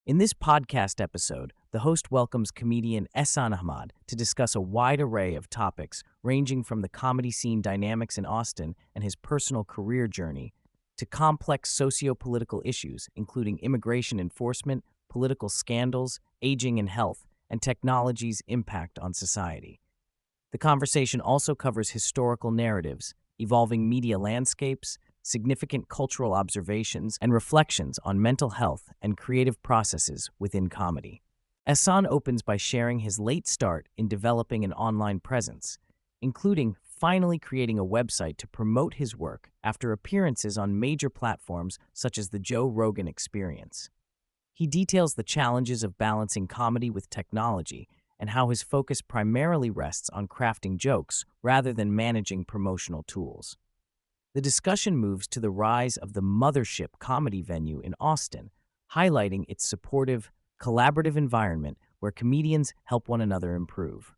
In this podcast episode, the host welcomes comedian Ehsan Ahmad to discuss a wide array of topics ranging from the comedy scene dynamics in Austin and his personal career journey to complex socio-political issues including immigration enforcement, political scandals, aging and health, and technology's impact on society. The conversation also covers historical narratives, evolving media landscapes, significant cultural observations, and reflections on mental health and creative processes within comedy. Ehsan opens by sharing his late start in developing an online presence, including finally creating a website to promote his work after appearances on major platforms such as the Joe Rogan Experience. He details the challenges of balancing comedy with technology and how his focus primarily rests on crafting jokes rather than managing promotional tools. The discussion moves to the rise of the Mothership comedy venue in Austin, highlighting its supportive, collaborative environment where comedians help one another improve.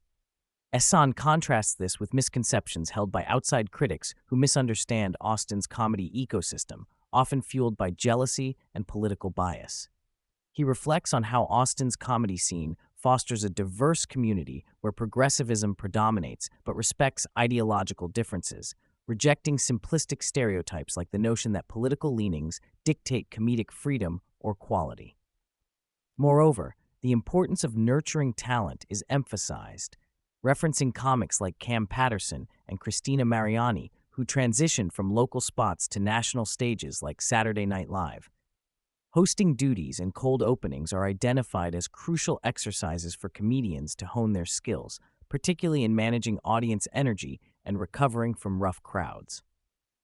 Ehsan contrasts this with misconceptions held by outside critics who misunderstand Austin's comedy ecosystem, often fueled by jealousy and political bias. He reflects on how Austin's comedy scene fosters a diverse community where progressivism predominates but respects ideological differences, rejecting simplistic stereotypes like the notion that political leanings dictate comedic freedom or quality. Moreover, the importance of nurturing talent is emphasized, referencing comics like Cam Patterson and Christina Mariani, who transitioned from local spots to national stages like Saturday Night Live. Hosting duties and cold openings are identified as crucial exercises for comedians to hone their skills, particularly in managing audience energy and recovering from rough crowds.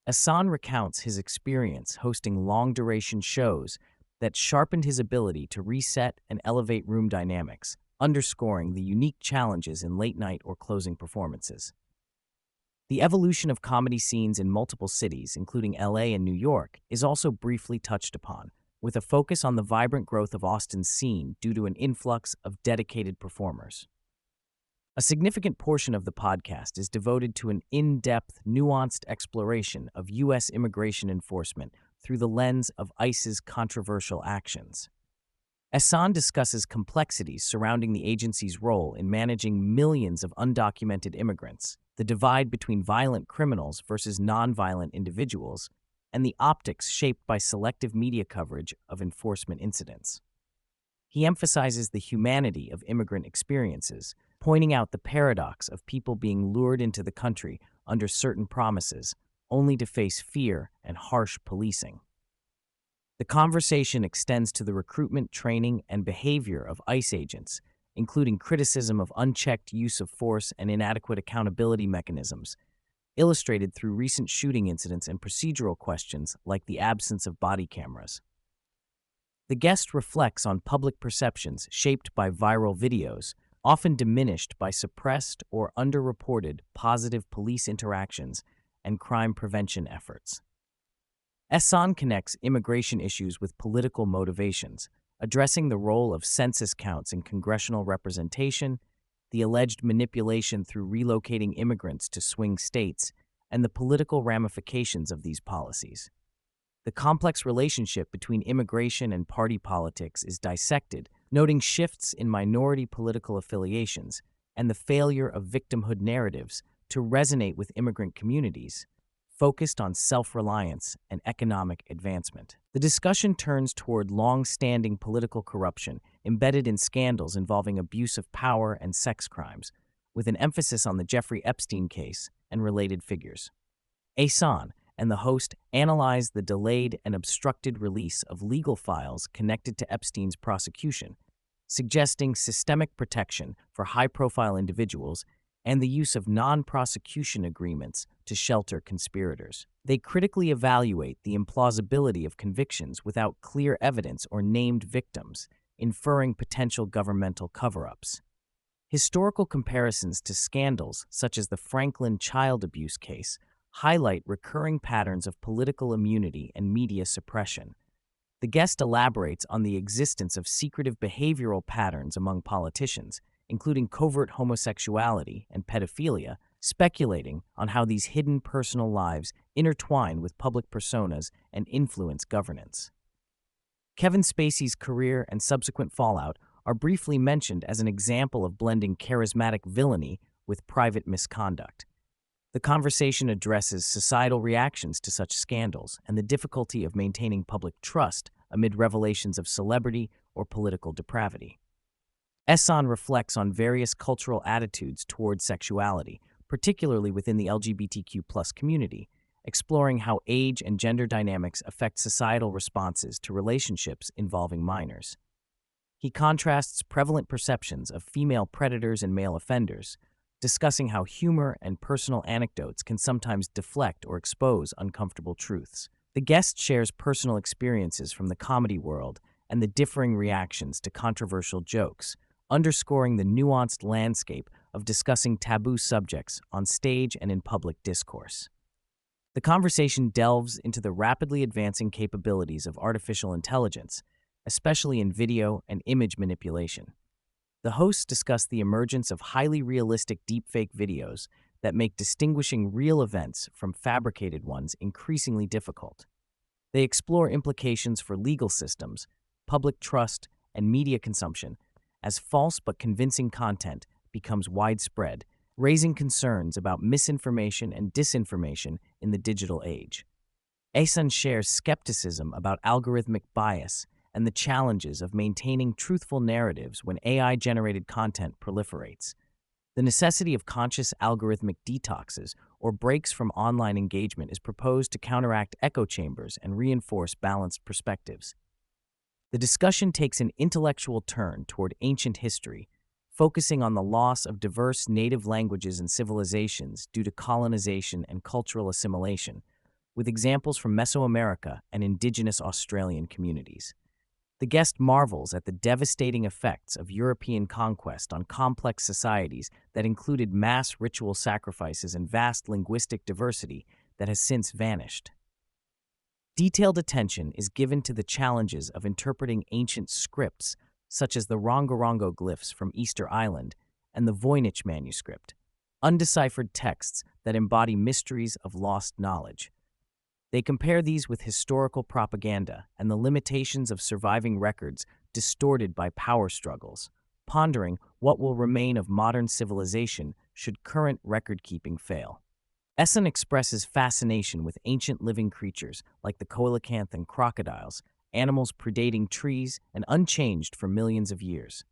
Ehsan recounts his experience hosting long-duration shows that sharpened his ability to reset and elevate room dynamics, underscoring the unique challenges in late-night or closing performances. The evolution of comedy scenes in multiple cities, including LA and New York, is also briefly touched upon, with a focus on the vibrant growth of Austin's scene due to an influx of dedicated performers. A significant portion of the podcast is devoted to an in-depth, nuanced exploration of U.S. immigration enforcement through the lens of ICE's controversial actions. Ehsan discusses complexities surrounding the agency's role in managing millions of undocumented immigrants, the divide between violent criminals versus nonviolent individuals, and the optics shaped by selective media coverage of enforcement incidents. He emphasizes the humanity of immigrant experiences, pointing out the paradox of people being lured into the country under certain promises, only to face fear and harsh policing. The conversation extends to the recruitment, training, and behavior of ICE agents, including criticism of unchecked use of force and inadequate accountability mechanisms, illustrated through recent shooting incidents and procedural questions like the absence of body cameras. The guest reflects on public perceptions shaped by viral videos, often diminished by suppressed or underreported positive police interactions and crime prevention efforts. Ehsan connects immigration issues with political motivations, addressing the role of census counts in congressional representation, the alleged manipulation through relocating immigrants to swing states, and the political ramifications of these policies. The complex relationship between immigration and party politics is dissected, noting shifts in minority political affiliations and the failure of victimhood narratives to resonate with immigrant communities, focused on self-reliance and economic advancement. The discussion turns toward long-standing political corruption embedded in scandals involving abuse of power and sex crimes, with an emphasis on the Jeffrey Epstein case and related figures. Ehsan and the host analyze the delayed and obstructed release of legal files connected to Epstein's prosecution, suggesting systemic protection for high-profile individuals and the use of non-prosecution agreements to shelter conspirators. They critically evaluate the implausibility of convictions without clear evidence or named victims, inferring potential governmental cover-ups. Historical comparisons to scandals such as the Franklin child abuse case highlight recurring patterns of political immunity and media suppression. The guest elaborates on the existence of secretive behavioral patterns among politicians, including covert homosexuality and pedophilia, speculating on how these hidden personal lives intertwine with public personas and influence governance. Kevin Spacey's career and subsequent fallout are briefly mentioned as an example of blending charismatic villainy with private misconduct. The conversation addresses societal reactions to such scandals and the difficulty of maintaining public trust amid revelations of celebrity or political depravity. Ehsan reflects on various cultural attitudes toward sexuality, particularly within the LGBTQ+ community, exploring how age and gender dynamics affect societal responses to relationships involving minors. He contrasts prevalent perceptions of female predators and male offenders, discussing how humor and personal anecdotes can sometimes deflect or expose uncomfortable truths. The guest shares personal experiences from the comedy world and the differing reactions to controversial jokes, underscoring the nuanced landscape of discussing taboo subjects on stage and in public discourse. The conversation delves into the rapidly advancing capabilities of artificial intelligence, especially in video and image manipulation. The hosts discuss the emergence of highly realistic deepfake videos that make distinguishing real events from fabricated ones increasingly difficult. They explore implications for legal systems, public trust, and media consumption as false but convincing content becomes widespread, raising concerns about misinformation and disinformation in the digital age. Ehsan shares skepticism about algorithmic bias and the challenges of maintaining truthful narratives when AI-generated content proliferates. The necessity of conscious algorithmic detoxes or breaks from online engagement is proposed to counteract echo chambers and reinforce balanced perspectives. The discussion takes an intellectual turn toward ancient history, focusing on the loss of diverse native languages and civilizations due to colonization and cultural assimilation, with examples from Mesoamerica and indigenous Australian communities. The guest marvels at the devastating effects of European conquest on complex societies that included mass ritual sacrifices and vast linguistic diversity that has since vanished. Detailed attention is given to the challenges of interpreting ancient scripts, such as the Rongorongo glyphs from Easter Island and the Voynich manuscript, undeciphered texts that embody mysteries of lost knowledge. They compare these with historical propaganda and the limitations of surviving records distorted by power struggles, pondering what will remain of modern civilization should current record-keeping fail. Ehsan expresses fascination with ancient living creatures like the coelacanth and crocodiles, animals predating trees and unchanged for millions of years.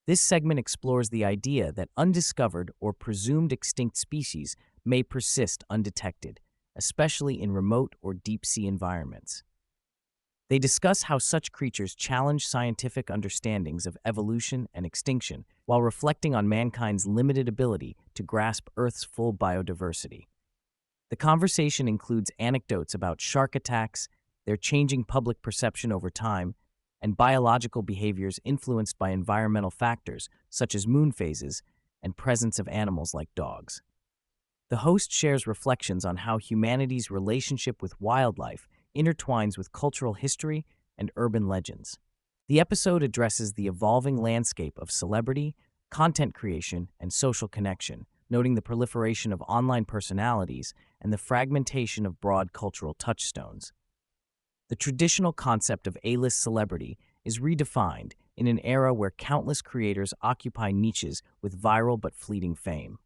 This segment explores the idea that undiscovered or presumed extinct species may persist undetected, especially in remote or deep-sea environments. They discuss how such creatures challenge scientific understandings of evolution and extinction while reflecting on mankind's limited ability to grasp Earth's full biodiversity. The conversation includes anecdotes about shark attacks, their changing public perception over time, and biological behaviors influenced by environmental factors such as moon phases and presence of animals like dogs. The host shares reflections on how humanity's relationship with wildlife intertwines with cultural history and urban legends. The episode addresses the evolving landscape of celebrity, content creation, and social connection, noting the proliferation of online personalities and the fragmentation of broad cultural touchstones. The traditional concept of A-list celebrity is redefined in an era where countless creators occupy niches with viral but fleeting fame.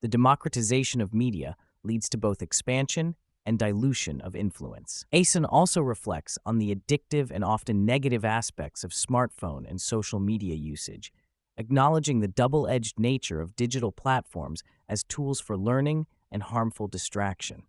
The democratization of media leads to both expansion and dilution of influence. Ehsan also reflects on the addictive and often negative aspects of smartphone and social media usage, acknowledging the double-edged nature of digital platforms as tools for learning and harmful distraction.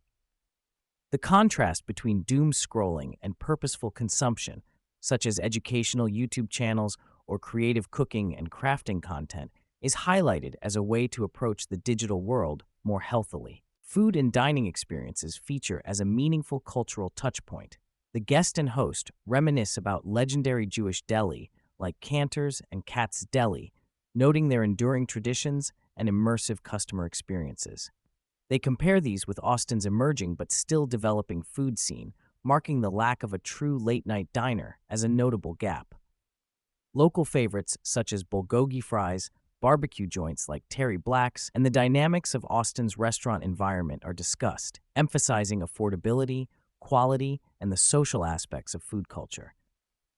The contrast between doom scrolling and purposeful consumption, such as educational YouTube channels or creative cooking and crafting content, is highlighted as a way to approach the digital world more healthily. Food and dining experiences feature as a meaningful cultural touchpoint. The guest and host reminisce about legendary Jewish deli like Cantor's and Katz's Deli, noting their enduring traditions and immersive customer experiences. They compare these with Austin's emerging but still developing food scene, marking the lack of a true late-night diner as a notable gap. Local favorites such as bulgogi fries, barbecue joints like Terry Black's, and the dynamics of Austin's restaurant environment are discussed, emphasizing affordability, quality, and the social aspects of food culture.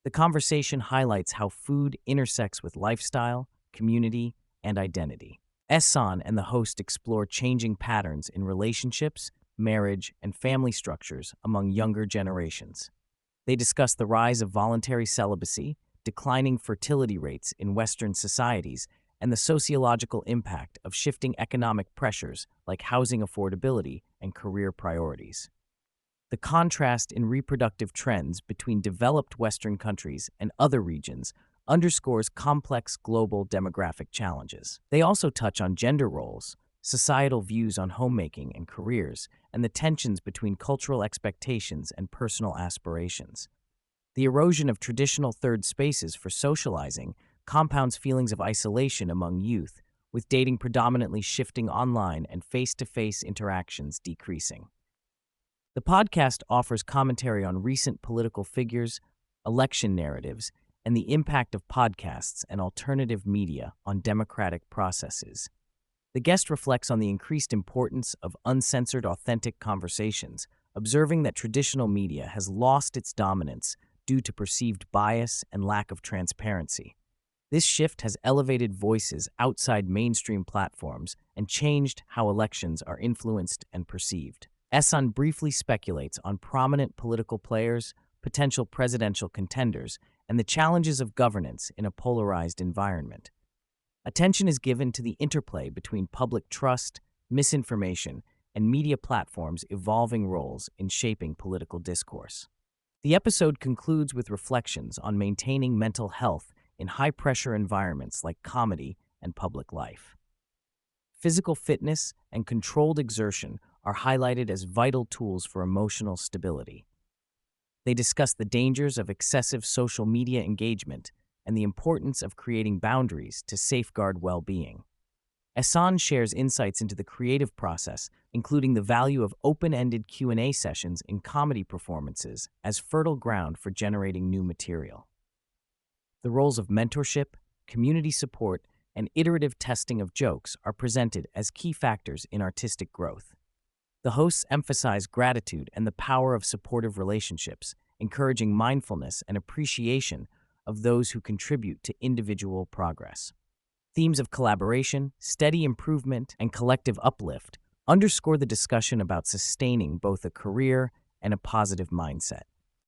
The conversation highlights how food intersects with lifestyle, community, and identity. Ehsan and the host explore changing patterns in relationships, marriage, and family structures among younger generations. They discuss the rise of voluntary celibacy, declining fertility rates in Western societies, and the sociological impact of shifting economic pressures like housing affordability and career priorities. The contrast in reproductive trends between developed Western countries and other regions underscores complex global demographic challenges. They also touch on gender roles, societal views on homemaking and careers, and the tensions between cultural expectations and personal aspirations. The erosion of traditional third spaces for socializing compounds feelings of isolation among youth, with dating predominantly shifting online and face-to-face interactions decreasing. The podcast offers commentary on recent political figures, election narratives, and the impact of podcasts and alternative media on democratic processes. The guest reflects on the increased importance of uncensored, authentic conversations, observing that traditional media has lost its dominance due to perceived bias and lack of transparency. This shift has elevated voices outside mainstream platforms and changed how elections are influenced and perceived. Ehsan briefly speculates on prominent political players, potential presidential contenders, and the challenges of governance in a polarized environment. Attention is given to the interplay between public trust, misinformation, and media platforms' evolving roles in shaping political discourse. The episode concludes with reflections on maintaining mental health in high-pressure environments like comedy and public life. Physical fitness and controlled exertion are highlighted as vital tools for emotional stability. They discuss the dangers of excessive social media engagement and the importance of creating boundaries to safeguard well-being. Ehsan shares insights into the creative process, including the value of open-ended Q&A sessions in comedy performances as fertile ground for generating new material. The roles of mentorship, community support, and iterative testing of jokes are presented as key factors in artistic growth. The hosts emphasize gratitude and the power of supportive relationships, encouraging mindfulness and appreciation of those who contribute to individual progress. Themes of collaboration, steady improvement, and collective uplift underscore the discussion about sustaining both a career and a positive mindset.